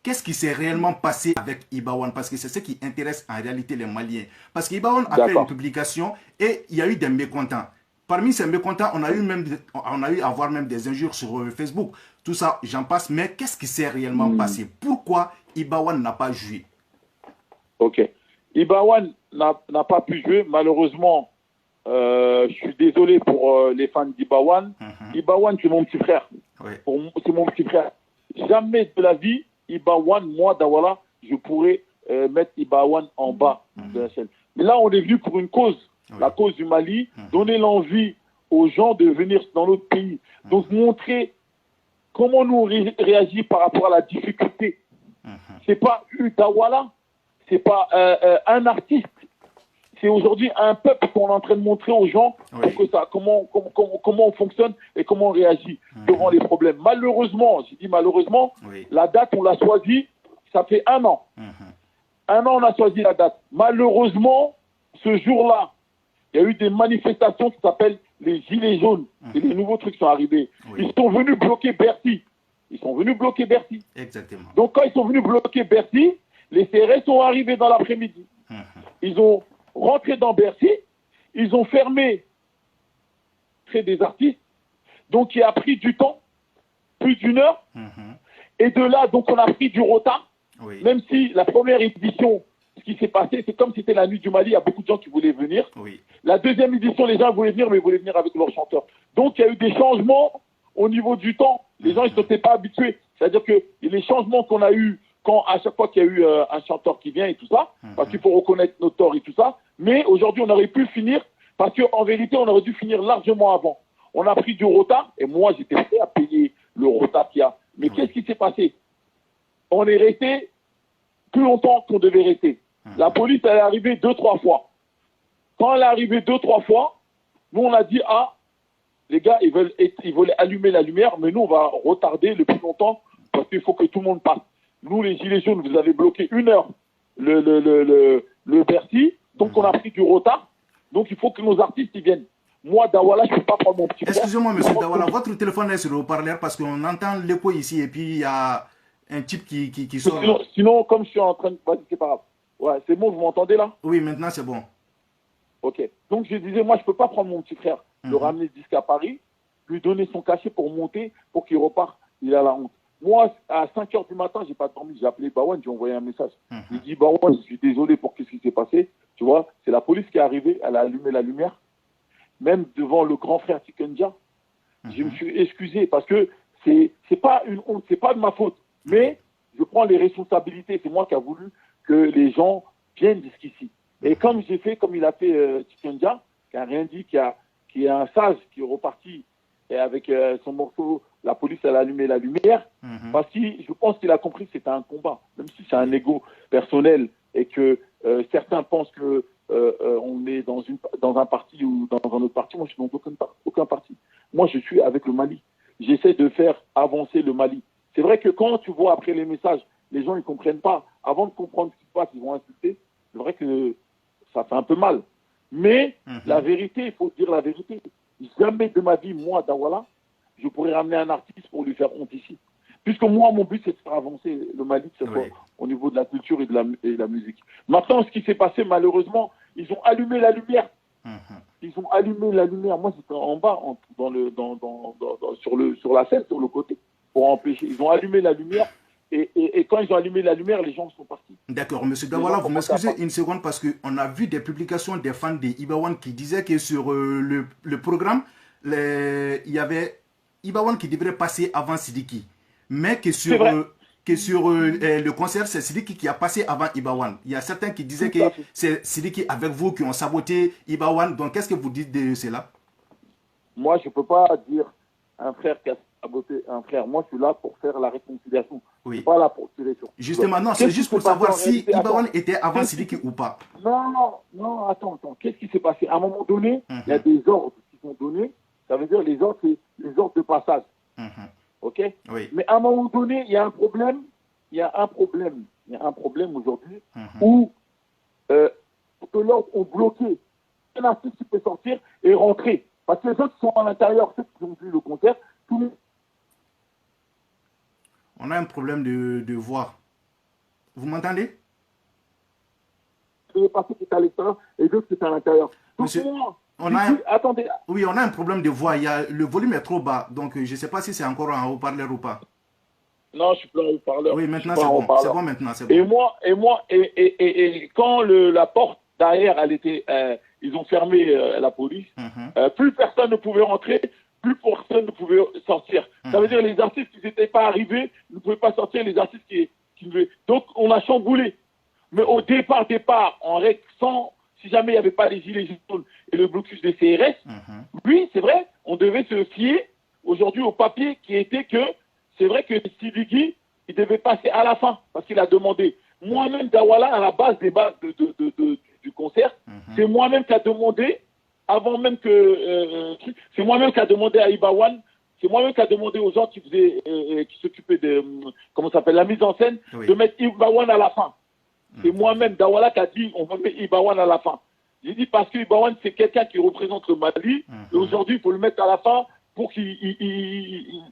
qu'est-ce qui s'est réellement passé avec Ibawan? Parce que c'est ce qui intéresse en réalité les Maliens. Parce qu'Ibawan a fait une publication et il y a eu des mécontents. Parmi ces mécontents, on a eu à voir même des injures sur Facebook. Tout ça, j'en passe. Mais qu'est-ce qui s'est réellement passé? Pourquoi Ibawan n'a pas joué? Ok. Ibawan n'a pas pu jouer. Malheureusement, je suis désolé pour les fans d'Ibawan. Ibawan, c'est mon petit frère. Oui. C'est mon petit frère. Jamais de la vie, Ibawan, moi, Dawala, je pourrais mettre Ibawan en bas de la chaîne. Mais là, on est venu pour une cause, la cause du Mali, donner l'envie aux gens de venir dans notre pays. Donc, montrer comment nous réagit par rapport à la difficulté. C'est pas Dawala, c'est pas un artiste. C'est aujourd'hui un peuple qu'on est en train de montrer aux gens pour que ça, comment on fonctionne et comment on réagit devant les problèmes. Malheureusement, j'ai dit malheureusement, la date, on l'a choisie, ça fait 1 an. 1 an, on a choisi la date. Malheureusement, ce jour-là, il y a eu des manifestations qui s'appellent les Gilets jaunes. Et les nouveaux trucs sont arrivés. Ils sont venus bloquer Bercy. Exactement. Donc, quand ils sont venus bloquer Bercy, les CRS sont arrivés dans l'après-midi. Ils ont rentré dans Bercy, ils ont fermé des artistes, donc il a pris du temps, plus d'1 heure, et de là, donc on a pris du retard, même si la première édition, ce qui s'est passé, c'est comme si c'était la nuit du Mali, il y a beaucoup de gens qui voulaient venir. La deuxième édition, les gens voulaient venir, mais ils voulaient venir avec leurs chanteurs. Donc il y a eu des changements au niveau du temps, les gens ils ne s'étaient pas habitués, c'est-à-dire que les changements qu'on a eus, quand à chaque fois qu'il y a eu un chanteur qui vient et tout ça, parce qu'il faut reconnaître nos torts et tout ça, mais aujourd'hui on aurait pu finir, parce qu'en vérité on aurait dû finir largement avant. On a pris du retard, et moi j'étais prêt à payer le retard qu'il y a. Mais qu'est-ce qui s'est passé? On est resté plus longtemps qu'on devait rester. La police elle est arrivée 2-3 fois. Quand elle est arrivée 2-3 fois, nous on a dit, ah, les gars ils veulent allumer la lumière, mais nous on va retarder le plus longtemps, parce qu'il faut que tout le monde passe. Nous, les Gilets jaunes, vous avez bloqué 1 heure le Bercy. Donc, on a pris du retard. Donc, il faut que nos artistes y viennent. Moi, Dawala, je ne peux pas prendre mon petit frère. Excusez-moi, monsieur Dawala, votre téléphone est sur le haut-parleur parce qu'on entend l'écho ici et puis il y a un type qui sort. Sinon, comme je suis en train de... C'est pas grave. Ouais, c'est bon, vous m'entendez là? Oui, maintenant c'est bon. Ok. Donc, je disais, moi, je ne peux pas prendre mon petit frère, le ramener jusqu'à Paris, lui donner son cachet pour monter, pour qu'il reparte. Il a la honte. Moi, à 5 h du matin, j'ai pas dormi. J'ai appelé Bawan, j'ai envoyé un message. J'ai dit, Bawan, je suis désolé pour ce qui s'est passé. Tu vois, c'est la police qui est arrivée, elle a allumé la lumière. Même devant le grand frère Tikendia, je me suis excusé parce que c'est pas une honte, c'est pas de ma faute. Mais je prends les responsabilités. C'est moi qui a voulu que les gens viennent jusqu'ici. Et comme j'ai fait, comme il a fait Tikendia, qui a rien dit, qui est un sage, qui est reparti et avec son morceau, la police elle a allumé la lumière, parce que je pense qu'il a compris que c'était un combat, même si c'est un ego personnel et que certains pensent que on est dans un parti ou dans un autre parti. Moi, je suis dans aucun parti. Moi, je suis avec le Mali. J'essaie de faire avancer le Mali. C'est vrai que quand tu vois après les messages, les gens ils comprennent pas. Avant de comprendre ce qui se passe, ils vont insulter. C'est vrai que ça fait un peu mal. Mais la vérité, il faut dire la vérité. Jamais de ma vie, moi, Dawala, je pourrais ramener un artiste pour lui faire honte ici. Puisque moi, mon but, c'est de faire avancer le Mali, que ce soit au niveau de la culture et de la musique. Maintenant, ce qui s'est passé, malheureusement, ils ont allumé la lumière. Ils ont allumé la lumière. Moi, j'étais en bas, sur la scène, sur le côté, pour empêcher. Ils ont allumé la lumière. Et quand ils ont allumé la lumière, les gens sont partis. D'accord, monsieur Dawala, vous m'excusez une seconde parce qu'on a vu des publications des fans de Ibawan qui disaient que sur le programme, il y avait Ibawan qui devrait passer avant Sidiki. Mais que sur le concert, c'est Sidiki qui a passé avant Ibawan. Il y a certains qui disaient que c'est Sidiki avec vous qui ont saboté Ibawan. Donc, qu'est-ce que vous dites de cela? Moi, je ne peux pas dire un frère qui a saboté un frère. Moi, je suis là pour faire la réconciliation. Je ne suis pas là pour tirer sur. Justement, non, c'est juste pour savoir si Ibawan était avant Sidiki ou pas. Non, attends. Qu'est-ce qui s'est passé? À un moment donné, il y a des ordres qui sont donnés. Ça veut dire les ordres, c'est les ordres de passage. OK? Mais à un moment donné, il y a un problème. Il y a un problème aujourd'hui où que l'ordre ont bloqué un artiste qui peut sortir et rentrer. Parce que les autres qui sont à l'intérieur, ceux qui ont vu le concert, on a un problème de voix. Vous m'entendez? Parce que c'est à l'extérieur et d'autres c'est à l'intérieur. Donc, Monsieur, moi, attendez. Oui, on a un problème de voix. Le volume est trop bas. Donc, je ne sais pas si c'est encore en haut-parleur ou pas. Non, je suis plus en haut-parleur. Oui, maintenant c'est bon. C'est bon maintenant, c'est bon. Et quand la porte derrière, elle était, ils ont fermé la police, plus personne ne pouvait rentrer, plus personne ne pouvait sortir. Ça veut dire que les artistes qui n'étaient pas arrivés ne pouvaient pas sortir, les artistes qui devaient. Donc, on a chamboulé. Mais au départ, en règle si jamais il n'y avait pas les gilets jaunes et le blocus des CRS, oui, c'est vrai, on devait se fier aujourd'hui au papier qui était que c'est vrai que Sidiki, il devait passer à la fin parce qu'il a demandé. Moi-même, Dawala, à la base des bases du concert, c'est moi-même qui a demandé, avant même que. C'est moi-même qui a demandé à Ibawan, c'est moi-même qui a demandé aux gens qui s'occupaient de. Comment ça s'appelle? La mise en scène, de mettre Ibawan à la fin. C'est moi-même, Dawala, qui a dit on va mettre Ibawan à la fin. J'ai dit parce que Ibawan, c'est quelqu'un qui représente le Mali, et aujourd'hui, il faut le mettre à la fin pour qu'il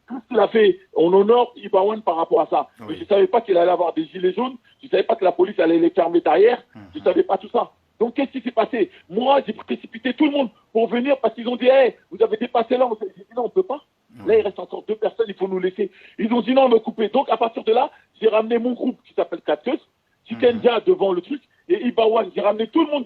tout ce qu'il a fait, on honore Ibawan par rapport à ça. Mais je ne savais pas qu'il allait avoir des gilets jaunes, je ne savais pas que la police allait les fermer derrière, je ne savais pas tout ça. Donc qu'est-ce qui s'est passé? Moi, j'ai précipité tout le monde pour venir parce qu'ils ont dit hey, vous avez dépassé là. J'ai dit non, on ne peut pas. Là, il reste encore 2 personnes, il faut nous laisser. Ils ont dit non, on me couper. Donc à partir de là, j'ai ramené mon groupe qui s'appelle Katkes, Chikenja devant le truc, et Ibawan, j'ai ramené tout le monde